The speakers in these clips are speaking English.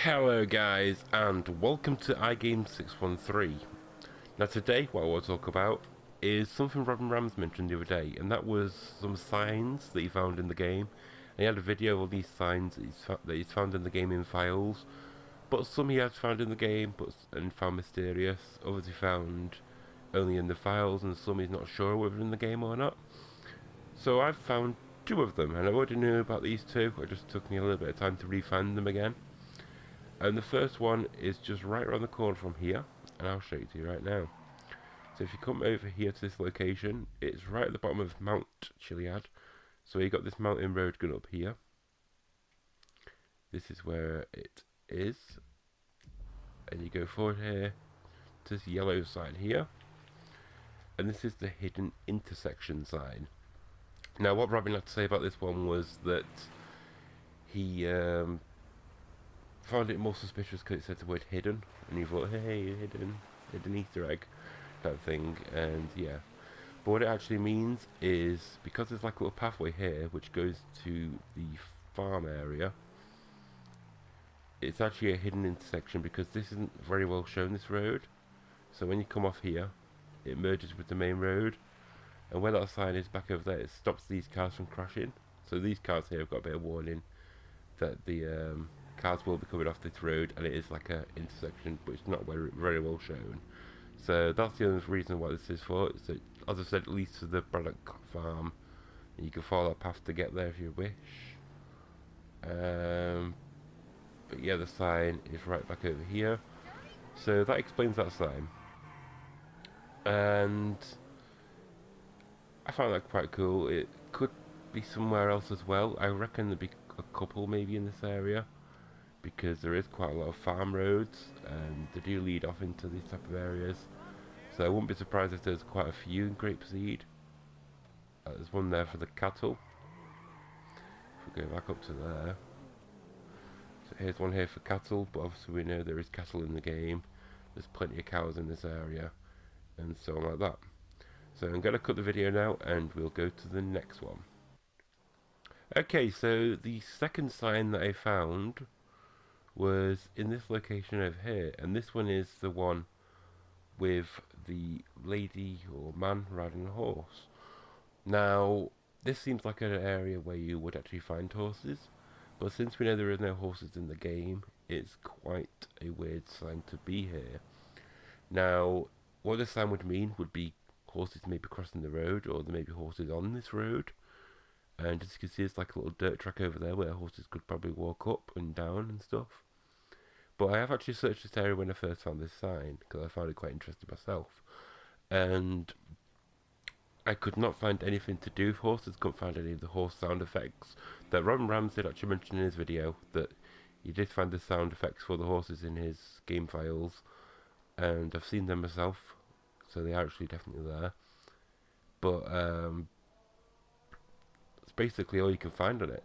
Hello guys, and welcome to iGame 613. Now today what I want to talk about is something RobbinRams mentioned the other day, and that was some signs that he found in the game. And he had a video of all these signs that he's found in the game in files, but some he has found in the game and found mysterious, others he found only in the files, and some he's not sure whether in the game or not. So I've found two of them, and I already knew about these two. It just took me a little bit of time to re-find them again. And the first one is just right around the corner from here, and I'll show it to you right now. So if you come over here to this location, it's right at the bottom of Mount Chiliad. So you got this mountain road going up here. This is where it is. And you go forward here to this yellow sign here. And this is the hidden intersection sign. Now what Robin had to say about this one was that he found it more suspicious because it said the word hidden, and he thought, hey, hidden Easter egg type thing. And yeah, but what it actually means is, because there's like a little pathway here which goes to the farm area, it's actually a hidden intersection because this isn't very well shown, this road. So when you come off here, it merges with the main road, and where that sign is back over there, it stops these cars from crashing. So these cars here have got a bit of warning that the cars will be coming off this road, and it is like a intersection, but it's not very well shown. So that's the only reason why this is for. So as I said, it leads to the Braddock farm, and you can follow that path to get there if you wish. But yeah, the sign is right back over here, so that explains that sign. And I found that quite cool. It could be somewhere else as well. I reckon there'd be a couple maybe in this area, because there is quite a lot of farm roads and they do lead off into these type of areas. So I wouldn't be surprised if there's quite a few in Grapeseed. There's one there for the cattle. If we go back up to there. So here's one here for cattle, but obviously we know there is cattle in the game. There's plenty of cows in this area, and so on like that. So I'm going to cut the video now and we'll go to the next one. Okay, so the second sign that I found was in this location over here, and this one is the one with the lady or man riding a horse. Now this seems like an area where you would actually find horses, but since we know there is no horses in the game, it's quite a weird sign to be here. Now what this sign would mean would be horses maybe crossing the road, or there may be horses on this road. And as you can see, it's like a little dirt track over there where horses could probably walk up and down and stuff. But I have actually searched this area when I first found this sign, because I found it quite interesting myself. And I could not find anything to do with horses, couldn't find any of the horse sound effects that RobbinRams did actually mention in his video, that he did find the sound effects for the horses in his game files. And I've seen them myself, so they are actually definitely there. But that's basically all you can find on it.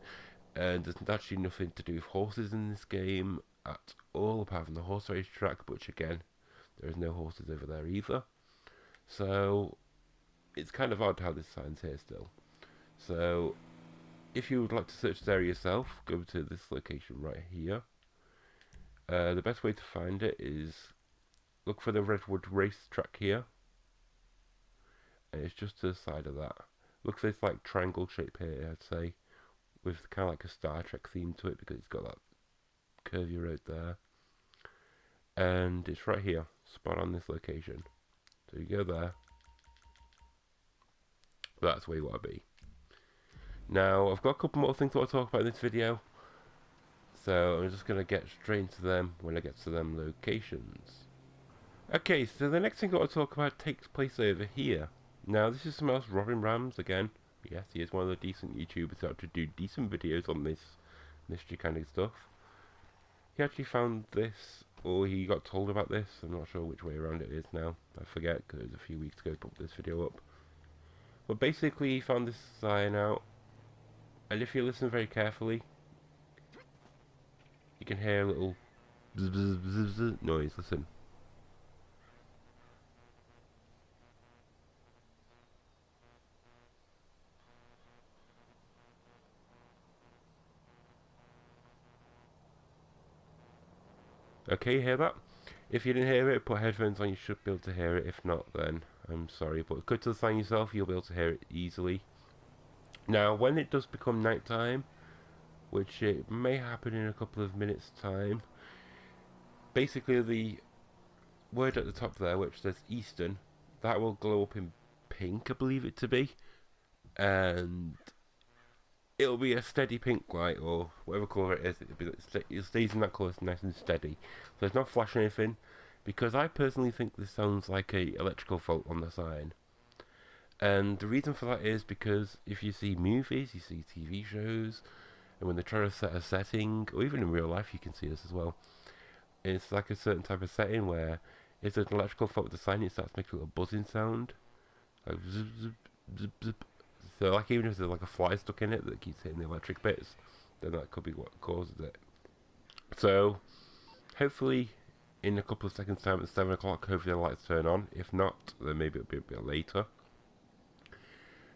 And there's actually nothing to do with horses in this game at all, apart from the horse race track, which again, there is no horses over there either. So it's kind of odd how this sign's here still. So if you would like to search this area yourself, go to this location right here. The best way to find it is look for the Redwood racetrack here, and it's just to the side of that. Look for this like triangle shape here, I'd say, with kind of like a Star Trek theme to it, because it's got that curvy road there. And it's right here, spot on this location. So you go there. That's where you want to be. Now, I've got a couple more things I want to talk about in this video, so I'm just going to get straight into them when I get to them locations. Okay, so the next thing I want to talk about takes place over here. Now, this is some else RobbinRams again. Yes, he is one of the decent YouTubers that actually do decent videos on this mystery kind of stuff. He actually found this, or he got told about this. I'm not sure which way around it is now. I forget, because it was a few weeks ago I put this video up. But basically, he found this sign out, and if you listen very carefully, you can hear a little bzz, bzz, bzz, bzz noise. Listen. Okay, you hear that? If you didn't hear it, put headphones on, you should be able to hear it. If not, then I'm sorry. But go to the sign yourself, you'll be able to hear it easily. Now, when it does become night time, which it may happen in a couple of minutes' time, basically the word at the top there, which says Eastern, that will glow up in pink, I believe it to be. And it'll be a steady pink light, or whatever colour it is. It stays in that colour, it's nice and steady. So it's not flashing anything, because I personally think this sounds like a electrical fault on the sign. And the reason for that is because if you see movies, you see TV shows, and when they try to set a setting, or even in real life you can see this as well, it's like a certain type of setting where if there's an electrical fault with the sign, it starts making a little buzzing sound. Like zip, zip, zip, zip. So like even if there's like a fly stuck in it that keeps hitting the electric bits, then that could be what causes it. So hopefully in a couple of seconds time at 7 o'clock, hopefully the lights turn on. If not, then maybe it'll be a bit later.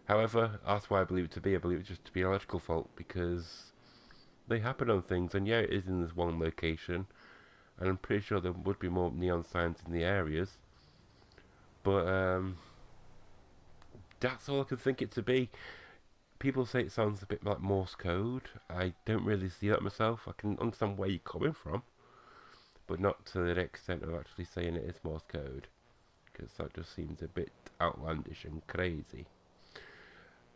However, that's why I believe it to be. I believe it just to be an electrical fault because they happen on things, and yeah, it is in this one location, and I'm pretty sure there would be more neon signs in the areas. But that's all I can think it to be. People say it sounds a bit like Morse code. I don't really see that myself. I can understand where you're coming from, but not to the extent of actually saying it is Morse code, because that just seems a bit outlandish and crazy.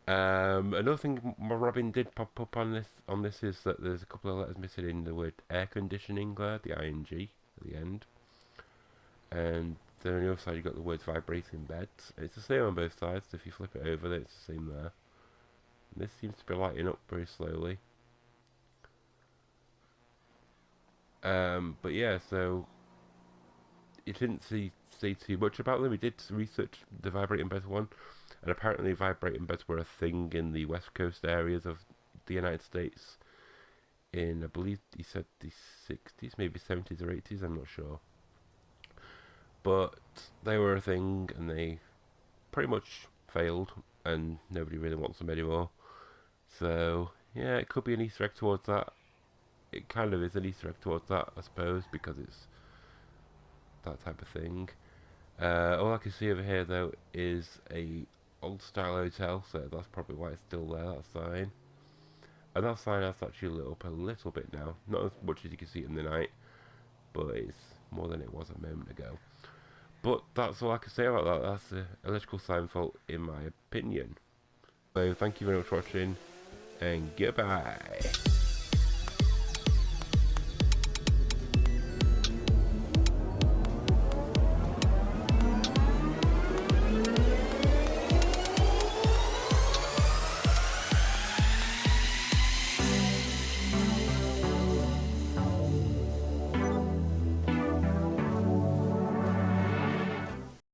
Another thing Robin did pop up on this is that there's a couple of letters missing in the word air conditioning there, the ing at the end. And then on the other side you've got the words vibrating beds. And it's the same on both sides, so if you flip it over then it's the same there. And this seems to be lighting up very slowly. But yeah, so it didn't say too much about them. We did research the vibrating beds one, and apparently vibrating beds were a thing in the west coast areas of the United States in, I believe he said the 60s, maybe 70s or 80s, I'm not sure. But they were a thing, and they pretty much failed, and nobody really wants them anymore. So, yeah, it could be an Easter egg towards that. It kind of is an Easter egg towards that, I suppose, because it's that type of thing. All I can see over here, though, is a old style hotel, so that's probably why it's still there, that sign. And that sign has actually lit up a little bit now. Not as much as you can see it in the night, but it's more than it was a moment ago. But that's all I can say about that. That's the electrical sign fault, in my opinion. So thank you very much for watching, and goodbye.